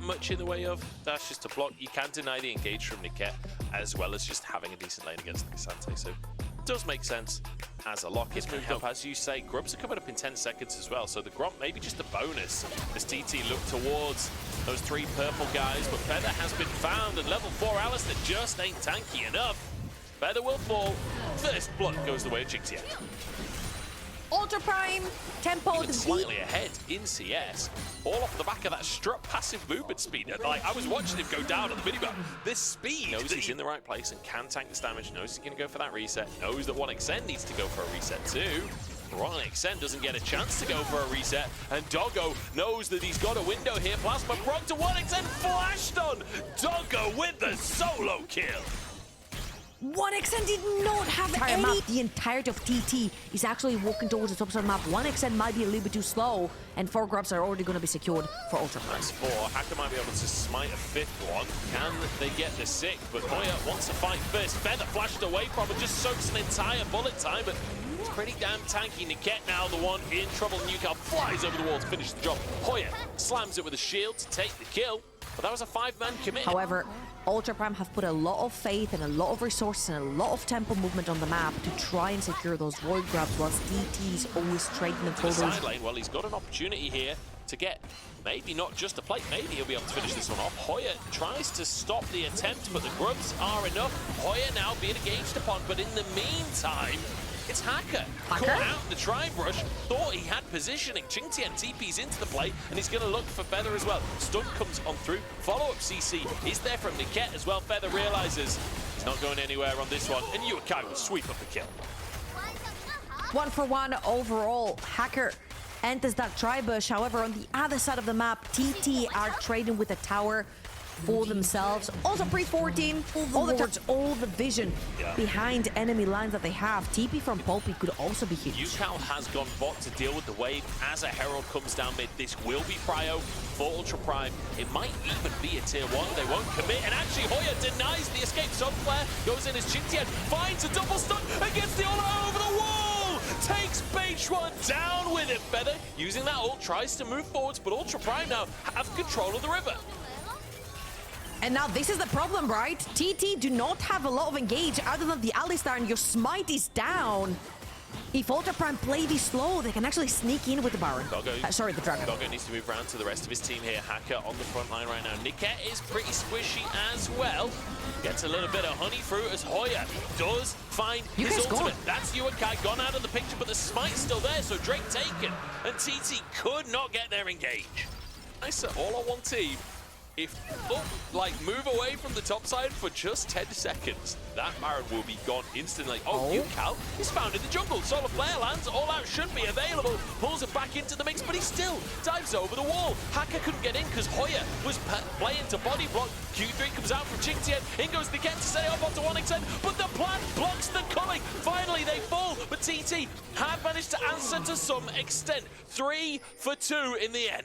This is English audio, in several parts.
much in the way of dash just to block. You can deny the engage from Niket, as well as just having a decent lane against Nisante. So it does make sense as a lock. It's moved up, as you say. Grubs are coming up in 10 seconds as well, so the Gromp maybe just a bonus as TT look towards those 3 purple guys, but Feather has been found, and level 4 Alistair just ain't tanky enough. Feather will fall. First blood goes the way of Jinxian. Ultra Prime, tempo, even slightly ahead in CS, all off the back of that Strut passive movement speed. Like, I was watching him go down on the minimap. This speed, knows he's in the right place and can tank this damage, knows he's going to go for that reset, knows that 1xN needs to go for a reset too. 1xN doesn't get a chance to go for a reset, and Doggo knows that he's got a window here. Plasma proc to 1xN, flashed on! Doggo with the solo kill! 1xN did not have any. Map, the entirety of TT is actually walking towards the top side of the map. 1xN might be a little bit too slow, and 4 grabs are already going to be secured for Ultra Prime. Nice 4. Hacker might be able to smite a 5th one. Can they get the 6th? But Hoya wants to fight first. Feather flashed away from it, just soaks an entire bullet time, but it's pretty damn tanky. Niket now the one in trouble. Newcal flies over the wall to finish the job. Hoya slams it with a shield to take the kill, but that was a 5-man commit. However, Ultra Prime have put a lot of faith and a lot of resources and a lot of tempo movement on the map to try and secure those void grabs, whilst DT is always trading them for those. Side lane, well, he's got an opportunity here to get maybe not just a plate, maybe he'll be able to finish this one off. Hoya tries to stop the attempt, but the grubs are enough. Hoya now being engaged upon, but in the meantime, it's Hacker. Caught out in the tri-brush, thought he had positioning. Jinxian TP's into the play, and he's going to look for Feather as well. Stun comes on through. Follow-up CC is there from Niket as well. Feather realizes he's not going anywhere on this one, and Yukai will sweep up the kill. 1 for 1 overall. Hacker enters that tri-bush. However, on the other side of the map, TT are trading with a tower for themselves. Also pre-14, all the vision behind enemy lines that they have. TP from Poppy could also be huge. Yukai has gone bot to deal with the wave as a Herald comes down mid. This will be prio for Ultra Prime. It might even be a tier 1. They won't commit, and actually Hoya denies the escape. Sunflare goes in as Jinxian finds a double stun and gets the all over the wall. Takes Beige One down with it. Feather using that ult tries to move forwards, but Ultra Prime now have control of the river. And now this is the problem, right? TT do not have a lot of engage other than the Alistar, and your smite is down. If Ultra Prime play this slow, they can actually sneak in with the Baron. Sorry, the Dragon. Doggo needs to move around to the rest of his team here. Hacker on the front line right now. Niket is pretty squishy as well. Gets a little bit of honey fruit as Hoya does find his ultimate. That's Yukai gone out of the picture, but the smite's still there, so Drake taken. And TT could not get their engage. Nice, all on one team. If move away from the top side for just 10 seconds, that Baron will be gone instantly. Yukai is found in the jungle. Solar Flare lands, all out should be available. Pulls it back into the mix, but he still dives over the wall. Hacker couldn't get in because Hoya was playing to body block. Q3 comes out from Jinxian. In goes the Niket to stay up onto 1xN, but the plant blocks the coming. Finally, they fall, but TT have managed to answer to some extent. 3 for 2 in the end.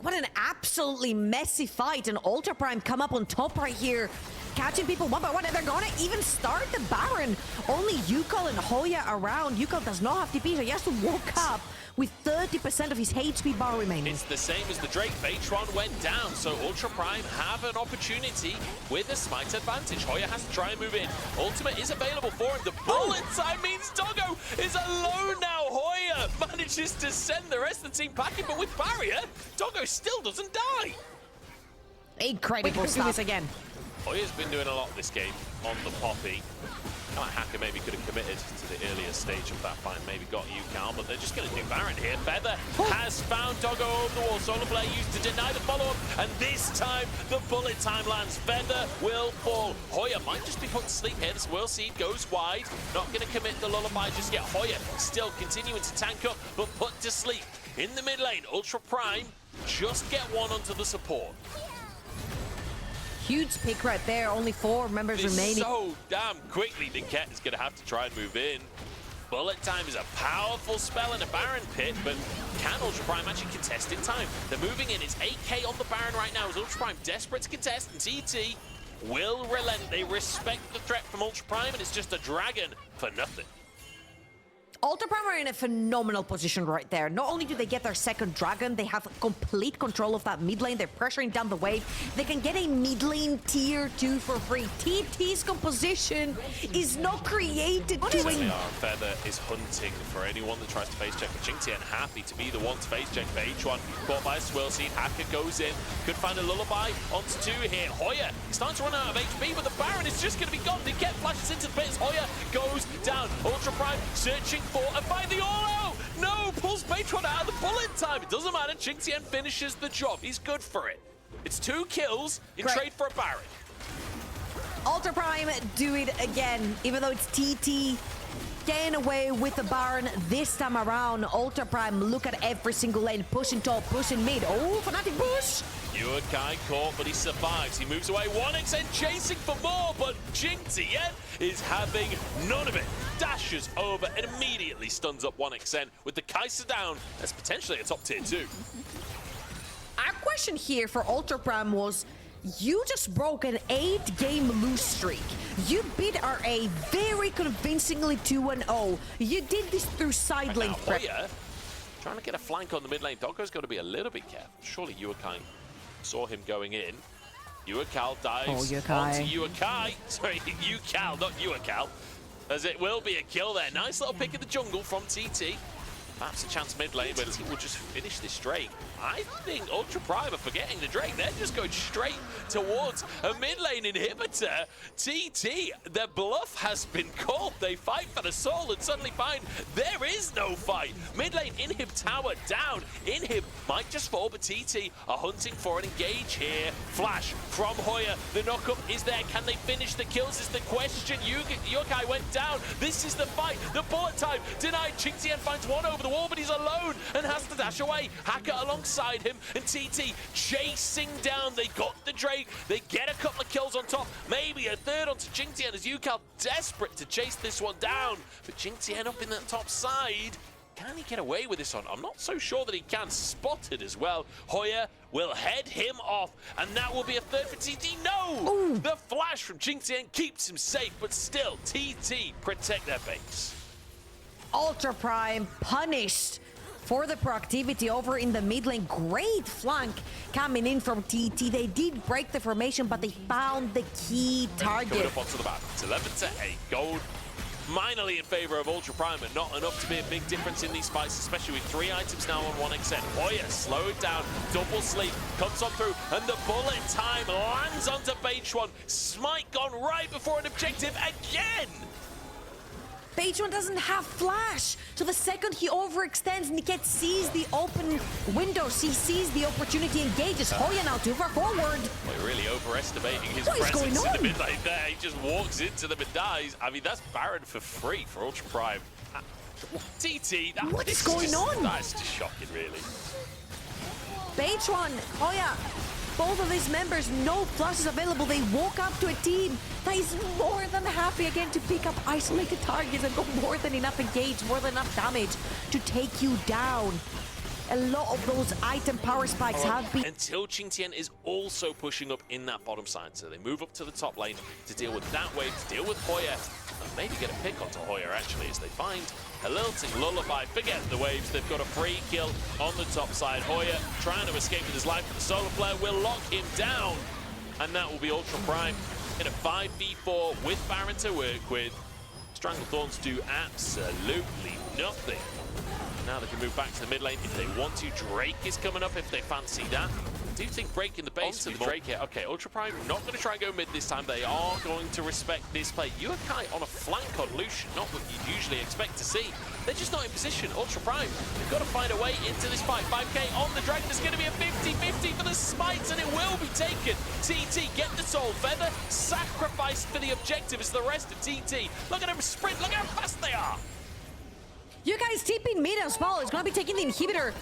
What an absolutely messy fight, and Ultra Prime come up on top right here, catching people one by one, and they're gonna even start the Baron. Only Yukai and Hoya around. Yukai does not have TP, so he has to walk up with 30% of his HP bar remaining. It's the same as the Drake. Beige-1 went down, so Ultra Prime have an opportunity with a smite advantage. Hoya has to try and move in. Ultimate is available for him. The bullet time means Doggo is alone now. Hoya manages to send the rest of the team packing, but with barrier, Doggo still doesn't die. Incredible stuff again. Hoya's been doing a lot this game on the Poppy. Hacker maybe could have committed to the earlier stage of that fight, maybe got Yukai, but they're just going to do Baron here. Feather has found Doggo over the wall. Solar Flare used to deny the follow-up, and this time the bullet time lands. Feather will fall. Hoya might just be put to sleep here. This Whirl Seed goes wide. Not going to commit the lullaby just yet. Hoya still continuing to tank up, but put to sleep. In the mid lane, Ultra Prime just get one onto the support. Huge pick right there, only 4 members remaining. So damn quickly, Niket is going to have to try and move in. Bullet time is a powerful spell in a Baron pit, but can Ultra Prime actually contest in time? They're moving in, it's 8k on the Baron right now as Ultra Prime desperate to contest, and TT will relent. They respect the threat from Ultra Prime, and it's just a dragon for nothing. Ultra Prime are in a phenomenal position right there. Not only do they get their second dragon, they have complete control of that mid lane. They're pressuring down the wave. They can get a mid lane tier 2 for free. TT's composition is not created doing... Feather is hunting for anyone that tries to face check. Jingtian happy to be the one to face check for H1. Caught by a swirl seed. Hacker goes in. Could find a lullaby onto 2 here. Hoya, he's starting to run out of HP, but the Baron is just going to be gone. Niket flashes into the pits. Hoya goes down. Ultra Prime searching for and find the all-out! No! Pulls Patron out of the bullet time! It doesn't matter, Jingtian finishes the job. He's good for it. It's 2 kills in trade for a Baron. Ultra Prime do it again, even though it's TT getting away with the Baron this time around. Ultra Prime look at every single lane, pushing top, pushing mid. Oh, Fnatic push! Yuakai caught, but he survives. He moves away. 1xN chasing for more, but Jingtian is having none of it. Dashes over and immediately stuns up 1xN with the Kai'Sa down. That's potentially a top tier 2. Our question here for Ultra Prime was, you just broke an 8-game lose streak. You beat RA very convincingly 2-0. You did this through side lane prep. Hoya trying to get a flank on the mid lane. Doggo's got to be a little bit careful. Surely Yuakai saw him going in. Yuakal dives onto Yuakai. Sorry, Yucal, not Yuakal. As it will be a kill there. Nice little pick in the jungle from TT. Perhaps a chance mid lane, but he will just finish this Drake. I think Ultra Prime are forgetting the Drake. They're just going straight towards a mid lane inhibitor. TT, their bluff has been called. They fight for the soul and suddenly find there is no fight. Mid lane Inhib tower down. Inhib might just fall, but TT are hunting for an engage here. Flash from Hoya. The knockup is there. Can they finish the kills is the question. Yokai went down. This is the fight. The bullet time denied. Jingtian finds one over the wall, but he's alone and has to dash away. Hacker alongside him, and TT chasing down. They got the Drake. They get a couple of kills on top. Maybe a third onto Jingtian as Yucal desperate to chase this one down. But Jingtian up in that top side. Can he get away with this one? I'm not so sure that he can. Spotted as well. Hoya will head him off, and that will be a third for TT. No! Ooh. The flash from Jingtian keeps him safe, but still, TT protect their base. Ultra Prime punished for the proactivity over in the mid lane. Great flank coming in from TT. They did break the formation, but they found the key target. Coming up onto the map. It's 11-8. Gold minorly in favor of Ultra Prime, but not enough to be a big difference in these fights, especially with 3 items now on 1xN. Hoya slowed down, double sleep, comes on through, and the bullet time lands onto H1. Smite gone right before an objective again! Patron doesn't have flash, so the second he overextends, Niket sees the open windows, he sees the opportunity, engages. Hoya now too far forward. Well, you're really overestimating his presence in the mid lane there. He just walks into them and dies. I mean, that's Baron for free for Ultra Prime. TT, what is going on? That's just shocking, really. Patron, Hoya, both of these members, no flashes available. They walk up to a team that is more than happy again to pick up isolated targets and go more than enough engage, more than enough damage to take you down. A lot of those item power spikes have been... Until Jingtian is also pushing up in that bottom side. So they move up to the top lane to deal with that wave, to deal with Hoya, and maybe get a pick onto Hoya actually as they find a lilting lullaby. Forget the waves, they've got a free kill on the top side. Hoya trying to escape with his life, but the solar flare will lock him down. And that will be Ultra Prime in a 5v4 with Baron to work with. Strangle Thorns do absolutely nothing. Now they can move back to the mid lane if they want to. Drake is coming up if they fancy that. I do think breaking the base with Drake here. Okay, Ultra Prime not going to try and go mid this time. They are going to respect this play. Yuakai on a flank on Lucian, not what you'd usually expect to see. They're just not in position. Ultra Prime, they've got to find a way into this fight. 5k on the Dragon. There's going to be a 50-50 for the smites, and it will be taken. TT get the soul feather, sacrificed for the objective as the rest of TT. Look at them sprint, look how fast they are. You guys TP mid as well. It's going to be taking the inhibitor.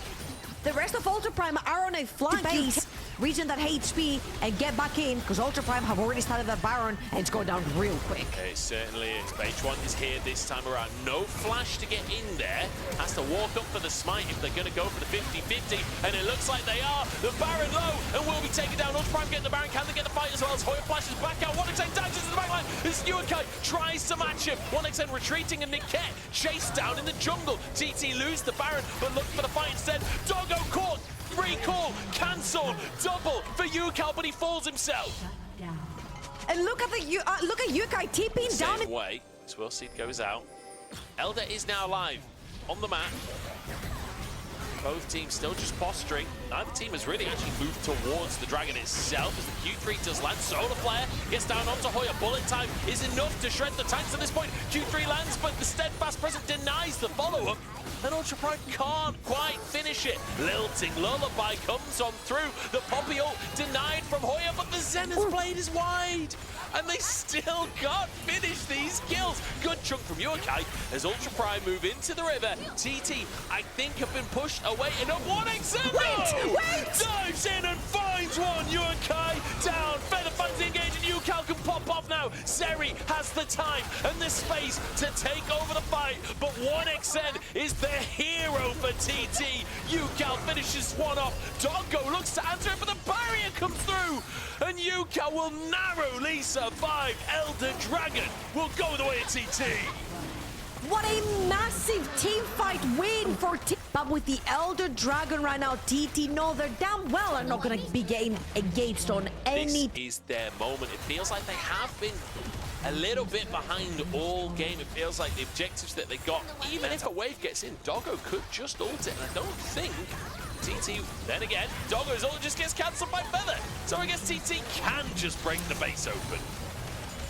The rest of Ultra Prime are on a flank base. regen that HP, and get back in, because Ultra Prime have already started that Baron, and it's going down real quick. It certainly is. H1 is here this time around. No flash to get in there. Has to walk up for the smite if they're going to go for the 50-50, and it looks like they are. The Baron low, and will be taken down. Ultra Prime getting the Baron. Can they get the fight as well? As Hoya flashes back out. 1xN dashes to the backline. This Yukai tries to match him. 1xN retreating, and Niket chased down in the jungle. TT lose the Baron, but look for the fight instead. Doggo caught. Recall, cancel, double for Yukai, but he falls himself. And look at Yukai TPing down. Same way, Swirl Seed goes out. Elder is now live on the map. Both teams still just posturing. Neither team has really actually moved towards the Dragon itself as the Q3 does land. Solar Flare gets down onto Hoya. Bullet time is enough to shred the tanks at this point. Q3 lands, but the Steadfast Present denies the follow-up. And Ultra Prime can't quite finish it. Lilting Lullaby comes on through. The Poppy ult denied from Hoya, but the Zenith Blade is wide. And they still can't finish these kills. Good chunk from Yukai as Ultra Prime move into the river. TT, I think, have been pushed away in a 1xN. Wait! Dives in and finds one. Yukai down. Featherfang's engaged and Yukai can pop off now. Zeri has the time and the space to take over the fight. But 1xN is the hero for TT. Yukai finishes one off. Doggo looks to answer it, but the barrier comes through. And Yukai will narrowly survive. Elder Dragon will go the way of TT. What a massive team fight win for TT. But with the Elder Dragon right now, TT know they're damn well are not going to be getting engaged on any... This is their moment. It feels like they have been a little bit behind all game. It feels like the objectives that they got, even if a wave gets in, Doggo could just ult it. And I don't think TT, then again, Doggo's ult just gets cancelled by Feather. So I guess TT can just break the base open.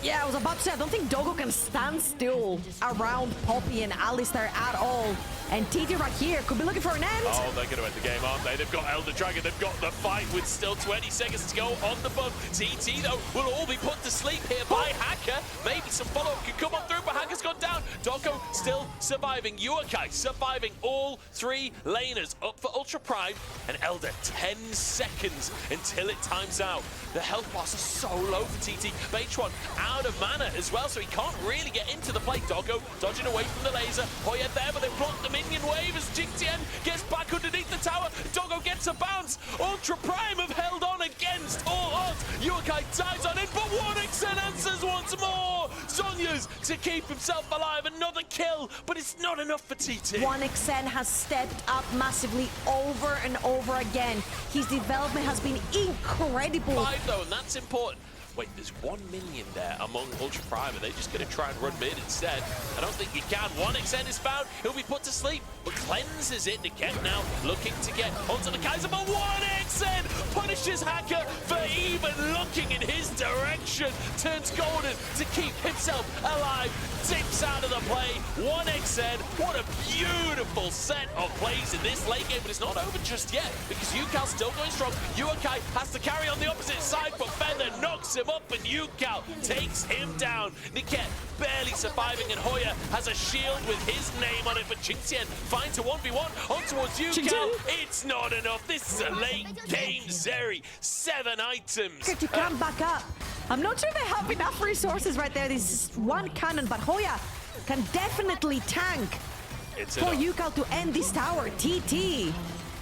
Yeah, I was about to say, I don't think Doggo can stand still around Poppy and Alistar at all. And TT right here could be looking for an end. Oh, they're going to end the game, aren't they? They've got Elder Dragon, they've got the fight with still 20 seconds to go on the bump. TT, though, will all be put to sleep here by Hacker. Maybe some follow-up can come on through, but Hacker's gone down. Doggo still surviving. Yukai surviving. All three laners up for Ultra Prime. And Elder, 10 seconds until it times out. The health bars are so low for TT. H1 out of mana as well, so he can't really get into the play. Doggo dodging away from the laser. Hoya there, but they've blocked the minion wave as Jingtian gets back underneath the tower. Doggo gets a bounce. Ultra Prime have held on against all odds. Yukai dives on in, but 1xN answers once more. Sonya's to keep himself alive. Another kill, but it's not enough for TT. 1xN has stepped up massively over and over again. His development has been incredible. 5 though, and that's important. Wait, there's 1 minion there among Ultra Prime. Are they just going to try and run mid instead? I don't think you can. 1xN is found. He'll be put to sleep, but cleanses it. Niket now looking to get onto the Kaiser, but 1xN punishes Hacker for even looking in his direction. Turns golden to keep himself alive. Dips out of the play. 1xN, what a beautiful set of plays in this late game, but it's not over just yet because Yukai's still going strong. Yukai has to carry on the opposite side, but Feather knocks him up and Yukai takes him down. Niket barely surviving and Hoya has a shield with his name on it, but Jingtian finds a 1v1 on towards Yukai. It's not enough. This is a late game Zeri. 7 items. To come back up. I'm not sure they have enough resources right there. This is one cannon, but Hoya can definitely tank for Yukai to end this tower. TT.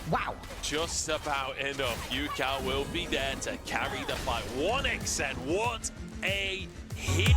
Wow. Just about enough. Yukai will be there to carry the fight. 1xN, what a hit.